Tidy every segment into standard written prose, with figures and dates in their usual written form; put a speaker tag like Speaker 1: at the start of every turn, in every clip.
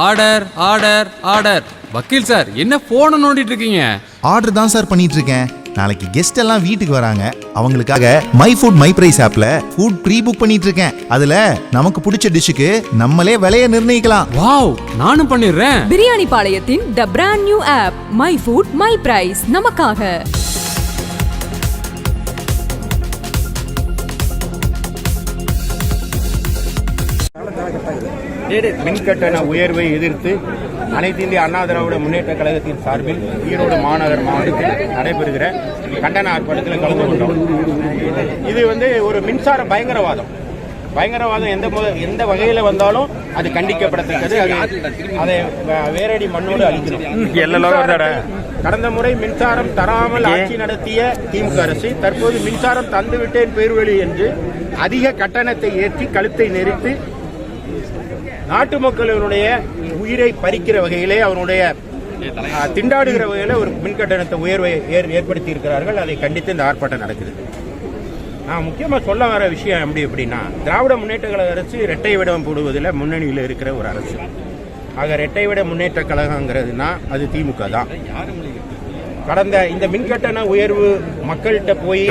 Speaker 1: Order order order. வக்கீல் sir என்ன போனை நோண்டிட்டு இருக்கீங்க?
Speaker 2: ஆர்டர் தான் சார் பண்ணிட்டு இருக்கேன். நாளைக்கு கெஸ்ட் எல்லாம் வீட்டுக்கு வராங்க. அவங்களுக்காக மை ஃபுட் மை பிரைஸ் ஆப்ல ஃபுட் ப்ரீ புக் பண்ணிட்டு இருக்கேன். அதுல நமக்கு பிடிச்ச டிஷ்ஷுக்கு நம்மளே விலையை நிர்ணயிக்கலாம்.
Speaker 1: வாவ், நானும் பண்ணிடுறேன்.
Speaker 3: பிரியாணி பாளையத்தின் the brand new of my food my price நமக்காக.
Speaker 4: மின்கட்டண உயர்வை எதிர்த்து அனைத்து இந்திய அண்ணா திராவிட முன்னேற்ற கழகத்தின் சார்பில் ஈரோடு மாநகர் மாவட்டத்தில் நடைபெறுகிற கண்டன ஆர்ப்பாட்டத்தில் கலந்து கொண்டோம். இது ஒரு மின்சார பயங்கரவாதம் எந்த வகையில் வந்தாலும் அது கண்டிக்கப்படத்தக்கது. அதை வேரடி மண்ணோடு அளிக்கிறோம். கடந்த முறை மின்சாரம் தராமல் ஆட்சி நடத்திய திமுக அரசு தற்போது மின்சாரம் தந்துவிட்டேன் பேர்வழி என்று அதிக கட்டணத்தை ஏற்றி கழுத்தை நெரித்து நாட்டு மக்களுடைய உயிரை பறிக்கிற வகையிலே அவனுடைய திண்டாடுகிற வகையில் ஒரு மின்கட்டணத்தை உயர்வை ஏற்படுத்தி இருக்கிறார்கள். அதை கண்டித்து இந்த ஆர்ப்பாட்டம் நடக்குது. நான் முக்கியமாக சொல்ல வர விஷயம் எப்படின்னா, திராவிட முன்னேற்ற கழக அரசு இரட்டை விடம் போடுவதில் முன்னணியில் இருக்கிற ஒரு அரசு. ஆக இரட்டை விட முன்னேற்ற கழகங்கிறதுனா அது திமுக தான். கடந்த இந்த மின்கட்டண உயர்வு மக்கள்கிட்ட போய்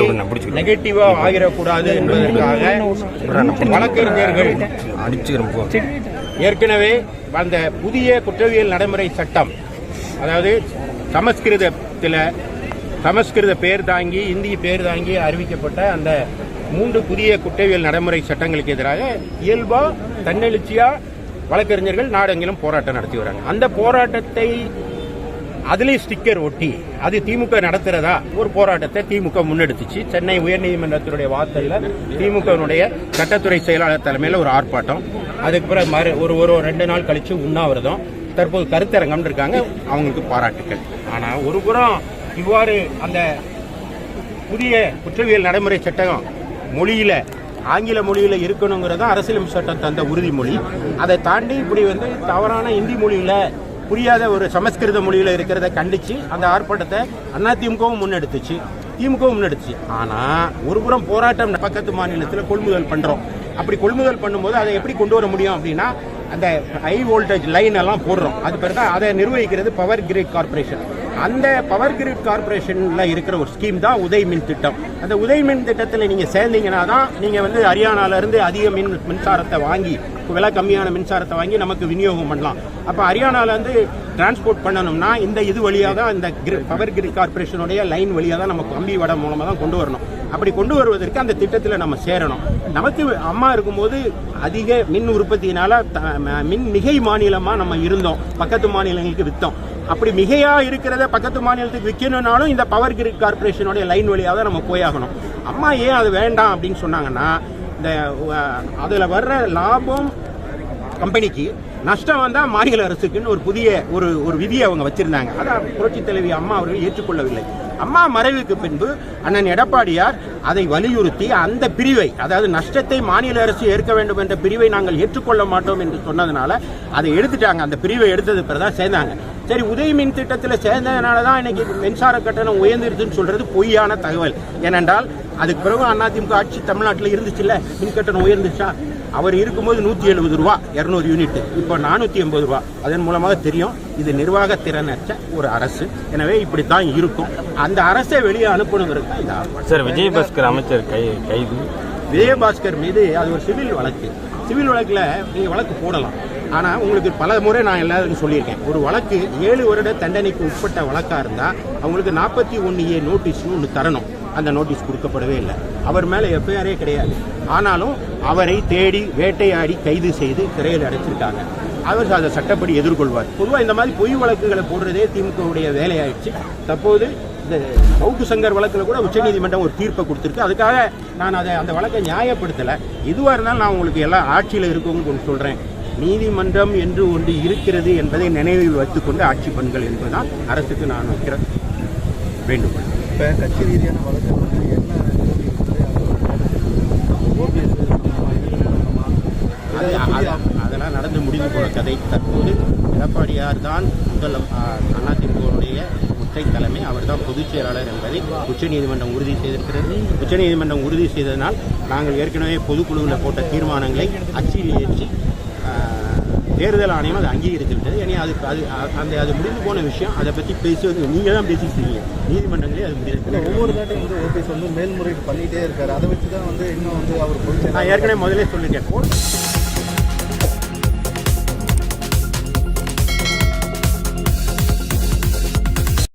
Speaker 4: நெகட்டிவா ஆகிடக்கூடாது என்பதற்காக வழக்கறிஞர்கள் ஏற்கனவே அந்த புதிய குற்றவியல் நடைமுறை சட்டம், அதாவது சமஸ்கிருத பேர் தாங்கி இந்தி பேர் தாங்கி அறிவிக்கப்பட்ட அந்த 3 புதிய குற்றவியல் நடைமுறை சட்டங்களுக்கு எதிராக இயல்பா தன்னெழுச்சியா வழக்கறிஞர்கள் நாடெங்கிலும் போராட்டம் நடத்தி வராங்க. அந்த போராட்டத்தை அதிலே ஸ்டிக்கர் ஒட்டி அது திமுக நடத்துறதா ஒரு போராட்டத்தை திமுக முன்னெடுத்துச்சு. சென்னை உயர்நீதிமன்றத்தினுடைய வாசல்ல திமுகவுடைய சட்டத்துறை செயலாளர் தலைமையில் ஒரு ஆர்ப்பாட்டம். அதுக்கு பிறகு ஒரு 2 நாள் கழிச்சு உண்ணாவிரதம். தற்போது கருத்தரங்கம் இருக்காங்க. அவங்களுக்கு பாராட்டுக்கள். ஆனா ஒரு புறம் இவ்வாறு அந்த புதிய குற்றவியல் நடைமுறை சட்டம் மொழியில ஆங்கில மொழியில இருக்கணுங்கிறதா அரசியலமைப்பு சட்டம் தந்த உறுதிமொழி. அதை தாண்டி இப்படி தவறான இந்தி மொழியில புரியாத ஒரு சமஸ்கிருத மொழியில இருக்கிறத கண்டிச்சு அந்த ஆர்ப்பாட்டத்தை அதிமுகவும் முன்னெடுத்துச்சு, திமுகவும் முன்னெடுத்துச்சு. ஆனா ஒரு புறம் போராட்டம் பக்கத்து மாநிலத்தில் கொள்முதல் பண்றோம். அப்படி கொள்முதல் பண்ணும்போது அதை எப்படி கொண்டு வர முடியும் அப்படின்னா, அந்த ஹை வோல்டேஜ் லைன் எல்லாம் போடுறோம். அது பேர் தான் அதை நிர்வகிக்கிறது பவர் கிரிட் கார்பரேஷன். அந்த பவர் கிரிட் கார்பரேஷன்ல இருக்கிற ஒரு ஸ்கீம் தான் உதய் மின் திட்டம். அந்த உதய் மின் திட்டத்தில் நீங்க சேர்ந்தீங்கன்னா தான் நீங்க ஹரியானால இருந்து அதிக மின்சாரத்தை வாங்கி, விலை கம்மியான மின்சாரத்தை வாங்கி நமக்கு விநியோகம் பண்ணலாம். அப்ப ஹரியானால இருந்து டிரான்ஸ்போர்ட் பண்ணணும்னா இது வழியாக தான், இந்த பவர் கிரிட் கார்பரேஷனுடைய லைன் வழியாக தான் நம்ம கம்பி வடம் மூலமா தான் கொண்டு வரணும். அப்படி கொண்டு வருவதற்கு அந்த திட்டத்தில் நம்ம சேரணும். நமக்கு அம்மா இருக்கும்போது அதிக மின் உற்பத்தியினால மின் மிகை மாநிலமா நம்ம இருந்தோம், பக்கத்து மாநிலங்களுக்கு வித்தோம். அப்படி மிகையா இருக்கிறத பக்கத்து மாநிலத்துக்கு விற்கணும்னாலும் இந்த பவர் கிரிட் கார்பரேஷனுடைய லைன் வழியாக தான் நம்ம போயாகணும். அம்மா ஏன் அது வேண்டாம் அப்படின்னு சொன்னாங்கன்னா, இந்த அதுல வர்ற லாபம் கம்பெனிக்கு, நஷ்டம் வந்தா மாநில அரசுக்குன்னு ஒரு புதிய ஒரு விதியை அவங்க வச்சிருந்தாங்க. அதான் புரட்சி தலைவி அம்மா அவர்கள் ஏற்றுக்கொள்ளவில்லை. அம்மா மறைவுக்கு பின்பு அண்ணன் எடப்பாடியார் அதை வலியுறுத்தி அந்த பிரிவை, அதாவது நஷ்டத்தை மாநில அரசு ஏற்க வேண்டும் என்ற பிரிவை நாங்கள் ஏற்றுக்கொள்ள மாட்டோம் என்று சொன்னதுனால அதை எடுத்துட்டாங்க. அந்த பிரிவை எடுத்தது பிறகுதான் சேர்ந்தாங்க. சரி, உதய மின் திட்டத்தில் சேர்ந்ததுனாலதான் இன்னைக்கு மின்சார கட்டணம் உயர்ந்துருச்சுன்னு சொல்றது பொய்யான தகவல். ஏனென்றால் அதுக்கு பிறகு அதிமுக ஆட்சி தமிழ்நாட்டில் இருந்துச்சுல்ல, மின் கட்டணம் உயர்ந்துச்சா? அவர் இருக்கும்போது 170 ரூபா 200 யூனிட், இப்போ 480 ரூபா. அதன் மூலமாக தெரியும் இது நிர்வாக திறனற்ற ஒரு அரசு. எனவே இப்படித்தான் இருக்கும். அந்த அரசை வெளியே அனுப்பணுங்கிறது இந்த
Speaker 5: சார். விஜயபாஸ்கர் அமைச்சர் கைது.
Speaker 4: விஜயபாஸ்கர் மீது அது ஒரு சிவில் வழக்கு. சிவில் வழக்கில் நீங்கள் வழக்கு போடலாம். ஆனால் உங்களுக்கு பல முறை நான் எல்லாருக்கும் சொல்லியிருக்கேன், ஒரு வழக்கு 7 வருட தண்டனைக்கு உட்பட்ட வழக்காக இருந்தால் அவங்களுக்கு 41A நோட்டீஸ்னு ஒன்று தரணும். அந்த நோட்டீஸ் கொடுக்கப்படவே இல்லை. அவர் மேலே எஃப்ஐஆரே கிடையாது. ஆனாலும் அவரை தேடி வேட்டையாடி கைது செய்து சிறையில் அடைச்சிருக்காங்க. அவர் அதை சட்டப்படி எதிர்கொள்வார். பொதுவாக இந்த மாதிரி பொய் வழக்குகளை போடுறதே திமுகவுடைய வேலையாயிடுச்சு. தற்போது இந்த சவுக்கு சங்கர் வழக்கில் கூட உச்சநீதிமன்றம் ஒரு தீர்ப்பை கொடுத்துருக்கு. அதுக்காக நான் அந்த வழக்கை நியாயப்படுத்தலை. இதுவாக இருந்தாலும் நான் உங்களுக்கு எல்லாம் ஆட்சியில் இருக்கவங்களுக்கு சொல்கிறேன், நீதிமன்றம் என்று ஒன்று இருக்கிறது என்பதை நினைவில் வைத்துக்கொண்டு ஆட்சி பண்ணுங்கள் என்பதுதான் அரசுக்கு நான் வைக்கிற வேண்டுகோள்.
Speaker 2: இப்போ கட்சி ரீதியான வழக்கு
Speaker 4: அதெல்லாம் நடந்து முடிந்து போன கதை. தற்போது எடப்பாடியார் தான் முதல் அதிமுகவுடைய ஒற்றை தலைமை, அவர் தான் பொதுச் செயலாளர் என்பதை உச்சநீதிமன்றம் உறுதி செய்திருக்கிறது. உச்சநீதிமன்றம் உறுதி செய்ததனால் நாங்கள் ஏற்கனவே பொதுக்குழுவில் போட்ட தீர்மானங்களை அச்சில் ஏற்றி தேர்தல் ஆணையம் அதை அங்கீகரித்து விட்டது. ஏன்னா அது முடிந்து போன விஷயம். அதை பற்றி பேசுவது நீங்கள் தான் பேசிக்கிறீங்க. நீதிமன்றங்களே அது முடிவு.
Speaker 6: ஒவ்வொரு தாட்டையும் வந்து ஓபிஎஸ் வந்து மேல்முறையீடு பண்ணிகிட்டே இருக்காரு. அதை வச்சு தான் வந்து இன்னும் வந்து அவர்
Speaker 4: நான் ஏற்கனவே முதலே சொல்லியிருக்கேன்.